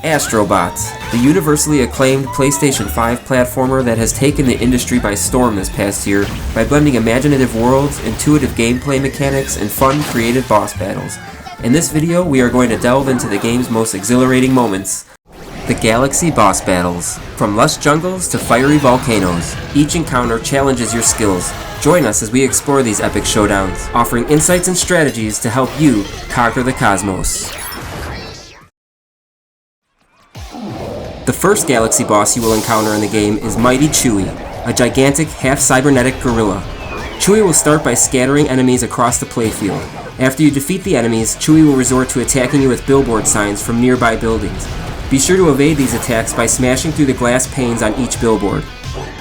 Astro Bot, the universally acclaimed PlayStation 5 platformer that has taken the industry by storm this past year by blending imaginative worlds, intuitive gameplay mechanics, and fun, creative boss battles. In this video, we are going to delve into the game's most exhilarating moments, the Galaxy Boss Battles. From lush jungles to fiery volcanoes, each encounter challenges your skills. Join us as we explore these epic showdowns, offering insights and strategies to help you conquer the cosmos. The first Galaxy boss you will encounter in the game is Mighty Chewy, a gigantic, half-cybernetic gorilla. Chewy will start by scattering enemies across the playfield. After you defeat the enemies, Chewy will resort to attacking you with billboard signs from nearby buildings. Be sure to evade these attacks by smashing through the glass panes on each billboard.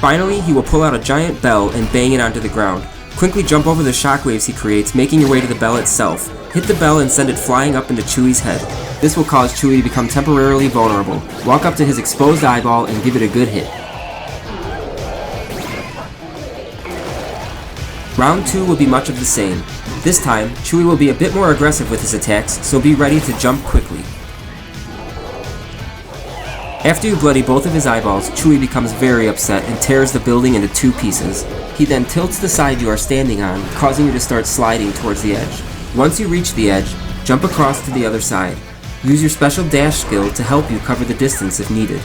Finally, he will pull out a giant bell and bang it onto the ground. Quickly jump over the shockwaves he creates, making your way to the bell itself. Hit the bell and send it flying up into Chewy's head. This will cause Chewy to become temporarily vulnerable. Walk up to his exposed eyeball and give it a good hit. Round 2 will be much of the same. This time, Chewy will be a bit more aggressive with his attacks, so be ready to jump quickly. After you bloody both of his eyeballs, Chewy becomes very upset and tears the building into 2 pieces. He then tilts the side you are standing on, causing you to start sliding towards the edge. Once you reach the edge, jump across to the other side. Use your special dash skill to help you cover the distance if needed.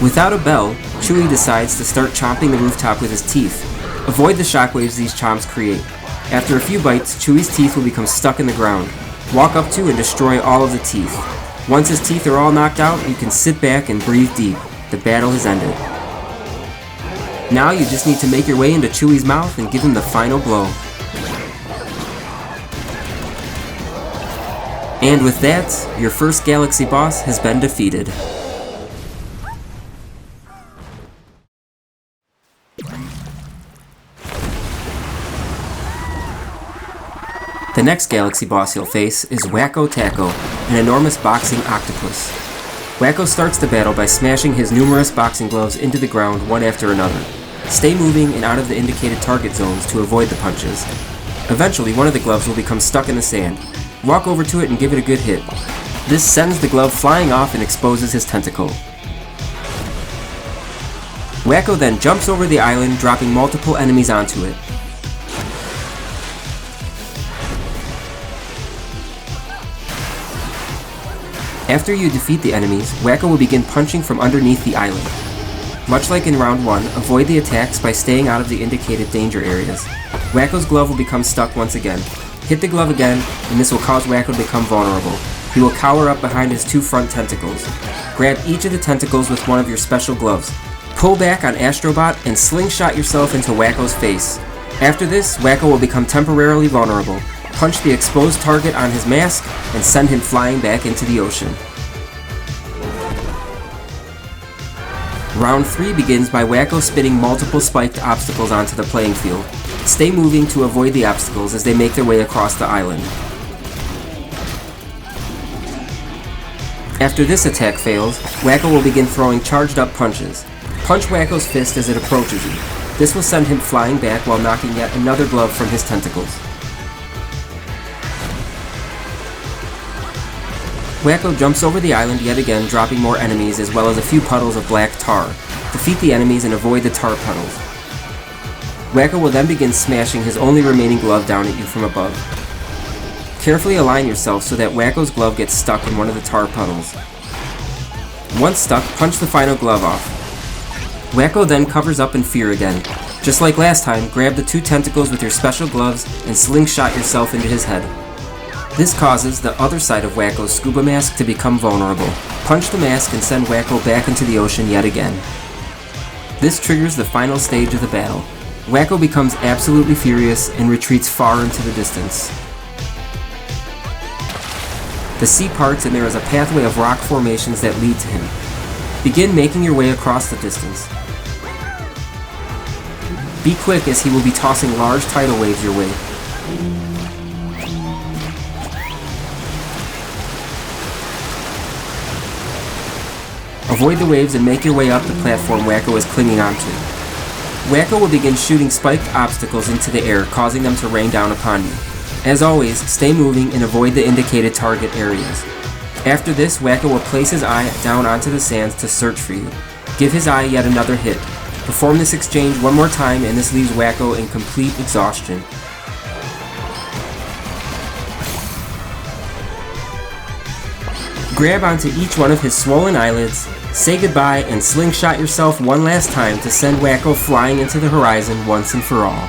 Without a bell, Chewy decides to start chomping the rooftop with his teeth. Avoid the shockwaves these chomps create. After a few bites, Chewy's teeth will become stuck in the ground. Walk up to and destroy all of the teeth. Once his teeth are all knocked out, you can sit back and breathe deep. The battle has ended. Now you just need to make your way into Chewy's mouth and give him the final blow. And with that, your first Galaxy boss has been defeated. The next Galaxy boss you'll face is Wako Tako, an enormous boxing octopus. Wako starts the battle by smashing his numerous boxing gloves into the ground one after another. Stay moving and out of the indicated target zones to avoid the punches. Eventually, one of the gloves will become stuck in the sand. Walk over to it and give it a good hit. This sends the glove flying off and exposes his tentacle. Wako then jumps over the island, dropping multiple enemies onto it. After you defeat the enemies, Wako will begin punching from underneath the island. Much like in round 1, avoid the attacks by staying out of the indicated danger areas. Wako's glove will become stuck once again. Hit the glove again, and this will cause Wako to become vulnerable. He will cower up behind his 2 front tentacles. Grab each of the tentacles with one of your special gloves. Pull back on Astro Bot and slingshot yourself into Wako's face. After this, Wako will become temporarily vulnerable. Punch the exposed target on his mask and send him flying back into the ocean. Round 3 begins by Wako spinning multiple spiked obstacles onto the playing field. Stay moving to avoid the obstacles as they make their way across the island. After this attack fails, Wako will begin throwing charged up punches. Punch Wako's fist as it approaches you. This will send him flying back while knocking yet another glove from his tentacles. Wako jumps over the island yet again, dropping more enemies as well as a few puddles of black tar. Defeat the enemies and avoid the tar puddles. Wako will then begin smashing his only remaining glove down at you from above. Carefully align yourself so that Wako's glove gets stuck in one of the tar puddles. Once stuck, punch the final glove off. Wako then covers up in fear again. Just like last time, grab the 2 tentacles with your special gloves and slingshot yourself into his head. This causes the other side of Wako's scuba mask to become vulnerable. Punch the mask and send Wako back into the ocean yet again. This triggers the final stage of the battle. Wako becomes absolutely furious and retreats far into the distance. The sea parts and there is a pathway of rock formations that lead to him. Begin making your way across the distance. Be quick as he will be tossing large tidal waves your way. Avoid the waves and make your way up the platform Wako is clinging onto. Wako will begin shooting spiked obstacles into the air, causing them to rain down upon you. As always, stay moving and avoid the indicated target areas. After this, Wako will place his eye down onto the sands to search for you. Give his eye yet another hit. Perform this exchange one more time and this leaves Wako in complete exhaustion. Grab onto each one of his swollen eyelids, say goodbye, and slingshot yourself one last time to send Wako flying into the horizon once and for all.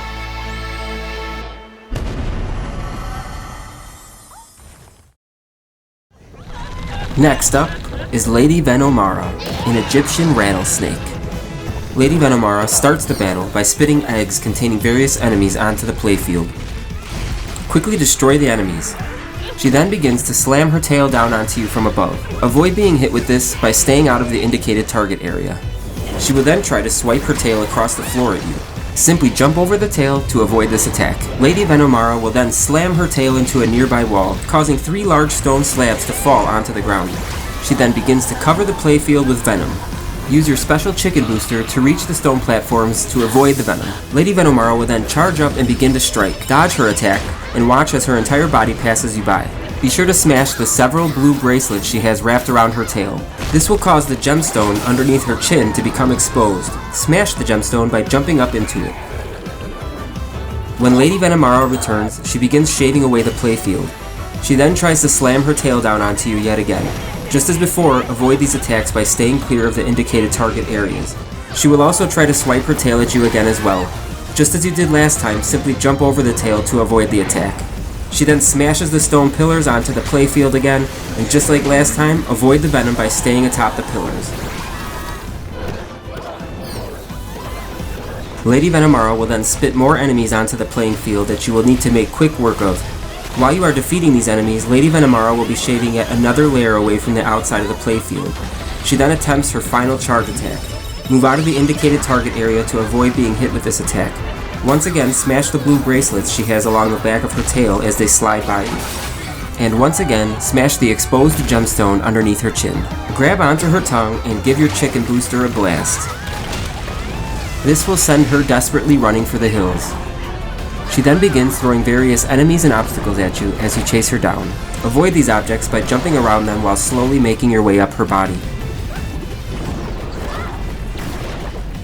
Next up is Lady Venomora, an Egyptian rattlesnake. Lady Venomora starts the battle by spitting eggs containing various enemies onto the playfield. Quickly destroy the enemies. She then begins to slam her tail down onto you from above. Avoid being hit with this by staying out of the indicated target area. She will then try to swipe her tail across the floor at you. Simply jump over the tail to avoid this attack. Lady Venomora will then slam her tail into a nearby wall, causing 3 large stone slabs to fall onto the ground. She then begins to cover the playfield with venom. Use your special chicken booster to reach the stone platforms to avoid the venom. Lady Venomora will then charge up and begin to strike. Dodge her attack, and watch as her entire body passes you by. Be sure to smash the several blue bracelets she has wrapped around her tail. This will cause the gemstone underneath her chin to become exposed. Smash the gemstone by jumping up into it. When Lady Venomora returns, she begins shaving away the playfield. She then tries to slam her tail down onto you yet again. Just as before, avoid these attacks by staying clear of the indicated target areas. She will also try to swipe her tail at you again as well. Just as you did last time, simply jump over the tail to avoid the attack. She then smashes the stone pillars onto the playfield again, and just like last time, avoid the venom by staying atop the pillars. Lady Venomora will then spit more enemies onto the playing field that you will need to make quick work of. While you are defeating these enemies, Lady Venomora will be shaving yet another layer away from the outside of the playfield. She then attempts her final charge attack. Move out of the indicated target area to avoid being hit with this attack. Once again, smash the blue bracelets she has along the back of her tail as they slide by you. And once again, smash the exposed gemstone underneath her chin. Grab onto her tongue and give your chicken booster a blast. This will send her desperately running for the hills. She then begins throwing various enemies and obstacles at you as you chase her down. Avoid these objects by jumping around them while slowly making your way up her body.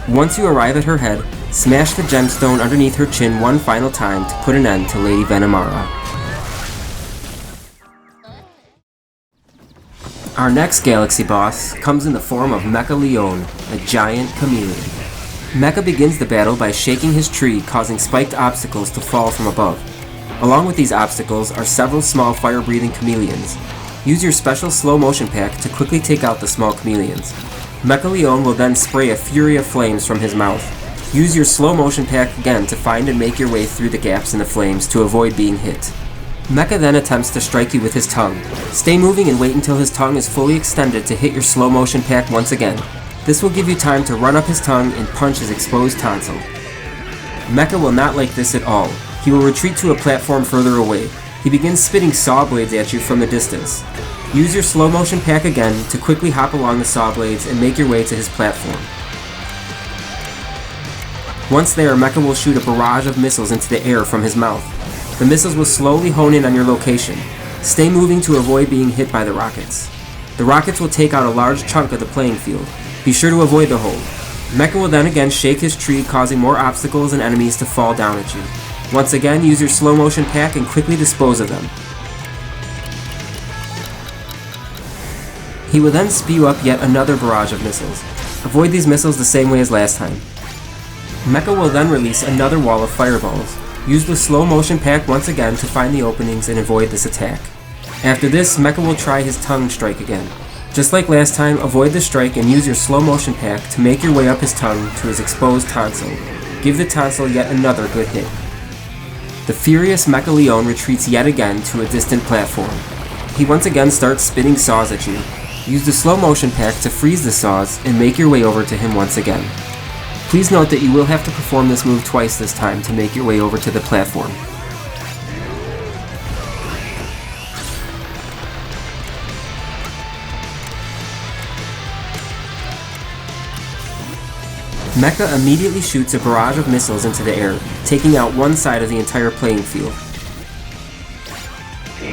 Once you arrive at her head, smash the gemstone underneath her chin one final time to put an end to Lady Venomora. Our next galaxy boss comes in the form of Mecha Leon, a giant chameleon. Mecha begins the battle by shaking his tree, causing spiked obstacles to fall from above. Along with these obstacles are several small fire-breathing chameleons. Use your special slow motion pack to quickly take out the small chameleons. Mecha Leon will then spray a fury of flames from his mouth. Use your slow motion pack again to find and make your way through the gaps in the flames to avoid being hit. Mecha then attempts to strike you with his tongue. Stay moving and wait until his tongue is fully extended to hit your slow motion pack once again. This will give you time to run up his tongue and punch his exposed tonsil. Mecha will not like this at all. He will retreat to a platform further away. He begins spitting saw blades at you from the distance. Use your slow motion pack again to quickly hop along the saw blades and make your way to his platform. Once there, Mecha will shoot a barrage of missiles into the air from his mouth. The missiles will slowly hone in on your location. Stay moving to avoid being hit by the rockets. The rockets will take out a large chunk of the playing field. Be sure to avoid the hole. Mecha will then again shake his tree, causing more obstacles and enemies to fall down at you. Once again, use your slow motion pack and quickly dispose of them. He will then spew up yet another barrage of missiles. Avoid these missiles the same way as last time. Mecha will then release another wall of fireballs. Use the slow motion pack once again to find the openings and avoid this attack. After this, Mecha will try his tongue strike again. Just like last time, avoid the strike and use your slow motion pack to make your way up his tongue to his exposed tonsil. Give the tonsil yet another good hit. The furious Mecha Leon retreats yet again to a distant platform. He once again starts spitting saws at you. Use the slow motion pack to freeze the saws and make your way over to him once again. Please note that you will have to perform this move twice this time to make your way over to the platform. Mecha immediately shoots a barrage of missiles into the air, taking out one side of the entire playing field.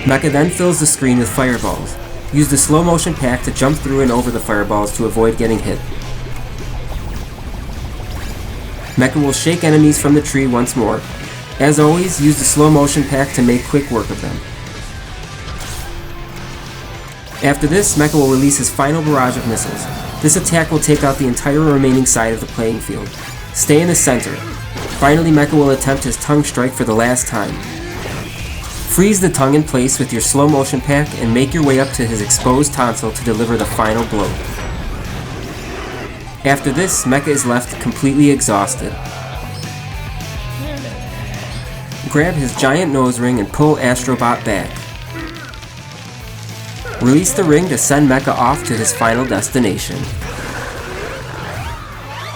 Mecha then fills the screen with fireballs. Use the slow motion pack to jump through and over the fireballs to avoid getting hit. Mecha will shake enemies from the tree once more. As always, use the slow motion pack to make quick work of them. After this, Mecha will release his final barrage of missiles. This attack will take out the entire remaining side of the playing field. Stay in the center. Finally, Mecha will attempt his tongue strike for the last time. Freeze the tongue in place with your slow motion pack and make your way up to his exposed tonsil to deliver the final blow. After this, Mecha is left completely exhausted. Grab his giant nose ring and pull Astro Bot back. Release the ring to send Mecha off to his final destination.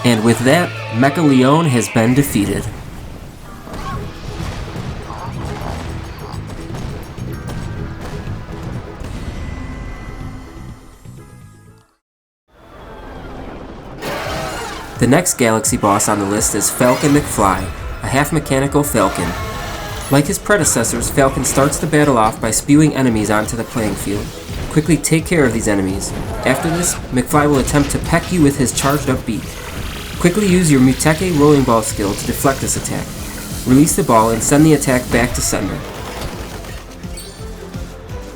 And with that, Mecha Leon has been defeated. The next galaxy boss on the list is Falcon Mcfly, a half-mechanical falcon. Like his predecessors, Falcon starts the battle off by spewing enemies onto the playing field. Quickly take care of these enemies. After this, McFly will attempt to peck you with his charged up beak. Quickly use your Muteke rolling ball skill to deflect this attack. Release the ball and send the attack back to sender.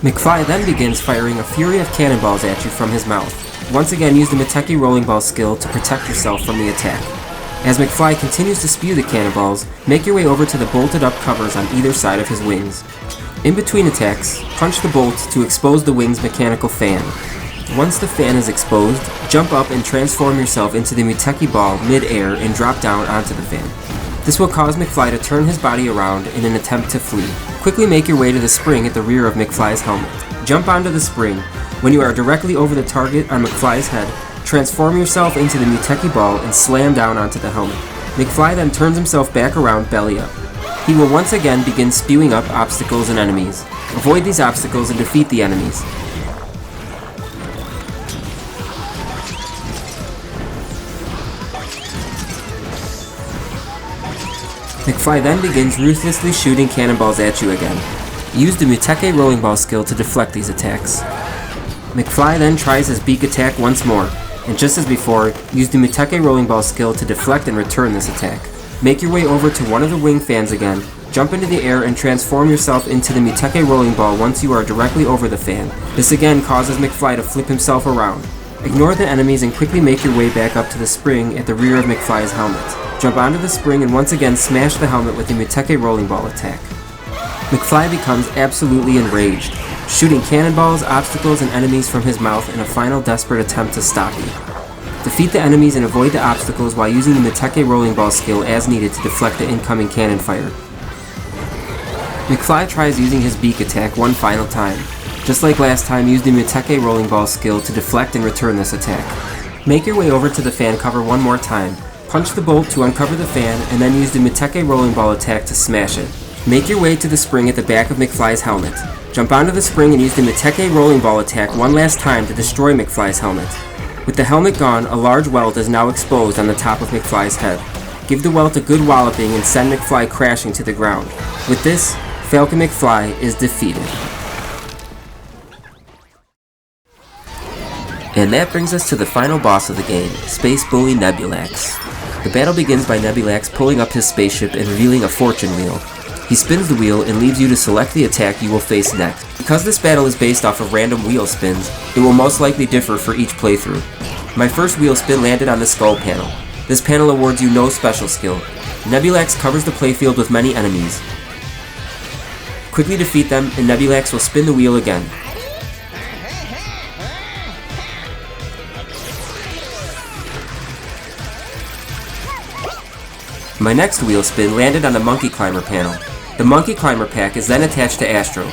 McFly then begins firing a fury of cannonballs at you from his mouth. Once again, use the Muteke rolling ball skill to protect yourself from the attack. As McFly continues to spew the cannonballs, make your way over to the bolted up covers on either side of his wings. In between attacks, punch the bolt to expose the wing's mechanical fan. Once the fan is exposed, jump up and transform yourself into the Muteke ball mid-air and drop down onto the fan. This will cause McFly to turn his body around in an attempt to flee. Quickly make your way to the spring at the rear of McFly's helmet. Jump onto the spring. When you are directly over the target on McFly's head, transform yourself into the Muteke ball and slam down onto the helmet. McFly then turns himself back around belly up. He will once again begin spewing up obstacles and enemies. Avoid these obstacles and defeat the enemies. McFly then begins ruthlessly shooting cannonballs at you again. Use the Muteke rolling ball skill to deflect these attacks. McFly then tries his beak attack once more, and just as before, use the Muteke rolling ball skill to deflect and return this attack. Make your way over to one of the wing fans again, jump into the air and transform yourself into the Muteke rolling ball once you are directly over the fan. This again causes McFly to flip himself around. Ignore the enemies and quickly make your way back up to the spring at the rear of McFly's helmet. Jump onto the spring and once again smash the helmet with the Muteke rolling ball attack. McFly becomes absolutely enraged, shooting cannonballs, obstacles, and enemies from his mouth in a final desperate attempt to stop you. Defeat the enemies and avoid the obstacles while using the Muteke rolling ball skill as needed to deflect the incoming cannon fire. McFly tries using his beak attack one final time. Just like last time, use the Muteke rolling ball skill to deflect and return this attack. Make your way over to the fan cover one more time, punch the bolt to uncover the fan, and then use the Muteke rolling ball attack to smash it. Make your way to the spring at the back of McFly's helmet. Jump onto the spring and use the Muteke rolling ball attack one last time to destroy McFly's helmet. With the helmet gone, a large welt is now exposed on the top of McFly's head. Give the welt a good walloping and send McFly crashing to the ground. With this, Falcon Mcfly is defeated. And that brings us to the final boss of the game, Space Bully Nebulax. The battle begins by Nebulax pulling up his spaceship and revealing a fortune wheel. He spins the wheel and leaves you to select the attack you will face next. Because this battle is based off of random wheel spins, it will most likely differ for each playthrough. My first wheel spin landed on the skull panel. This panel awards you no special skill. Nebulax covers the playfield with many enemies. Quickly defeat them and Nebulax will spin the wheel again. My next wheel spin landed on the Monkey Climber panel. The Monkey Climber pack is then attached to Astro.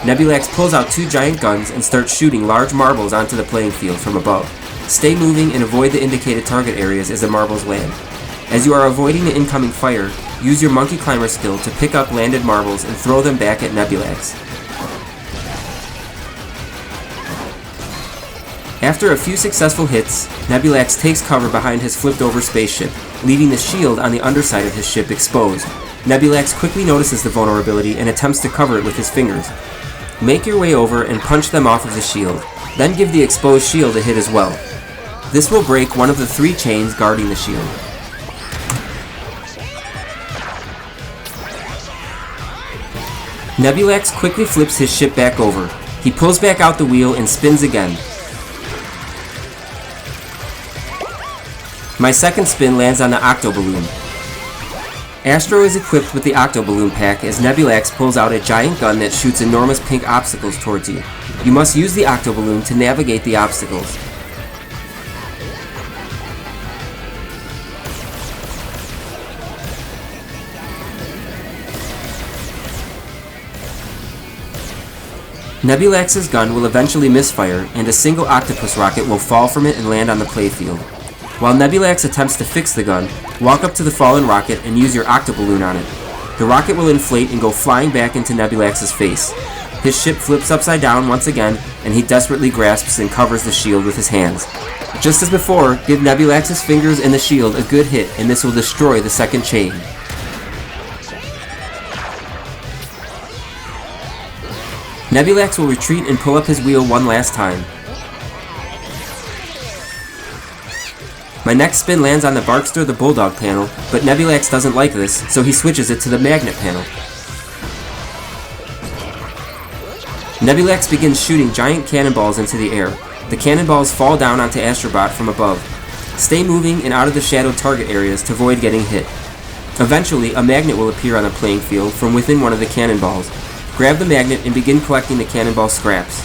Nebulax pulls out two giant guns and starts shooting large marbles onto the playing field from above. Stay moving and avoid the indicated target areas as the marbles land. As you are avoiding the incoming fire, use your Monkey Climber skill to pick up landed marbles and throw them back at Nebulax. After a few successful hits, Nebulax takes cover behind his flipped over spaceship, leaving the shield on the underside of his ship exposed. Nebulax quickly notices the vulnerability and attempts to cover it with his fingers. Make your way over and punch them off of the shield. Then give the exposed shield a hit as well. This will break one of the 3 chains guarding the shield. Nebulax quickly flips his ship back over. He pulls back out the wheel and spins again. My second spin lands on the Octo Balloon. Astro is equipped with the Octo Balloon pack as Nebulax pulls out a giant gun that shoots enormous pink obstacles towards you. You must use the Octo Balloon to navigate the obstacles. Nebulax's gun will eventually misfire, and a single octopus rocket will fall from it and land on the playfield. While Nebulax attempts to fix the gun, walk up to the fallen rocket and use your Octoballoon on it. The rocket will inflate and go flying back into Nebulax's face. His ship flips upside down once again, and he desperately grasps and covers the shield with his hands. Just as before, give Nebulax's fingers and the shield a good hit, and this will destroy the second chain. Nebulax will retreat and pull up his wheel one last time. My next spin lands on the Barkster the Bulldog panel, but Nebulax doesn't like this, so he switches it to the Magnet panel. Nebulax begins shooting giant cannonballs into the air. The cannonballs fall down onto Astro Bot from above. Stay moving and out of the shadowed target areas to avoid getting hit. Eventually, a magnet will appear on the playing field from within one of the cannonballs. Grab the magnet and begin collecting the cannonball scraps.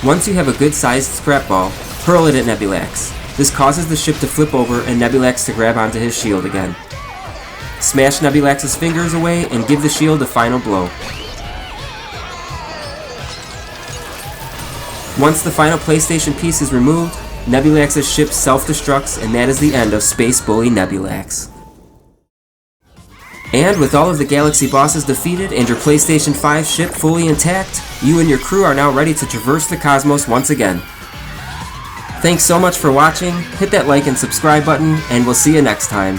Once you have a good-sized scrap ball, hurl it at Nebulax. This causes the ship to flip over and Nebulax to grab onto his shield again. Smash Nebulax's fingers away and give the shield a final blow. Once the final PlayStation piece is removed, Nebulax's ship self-destructs, and that is the end of Space Bully Nebulax. And with all of the Galaxy bosses defeated and your PlayStation 5 ship fully intact, you and your crew are now ready to traverse the cosmos once again. Thanks so much for watching, hit that like and subscribe button, and we'll see you next time.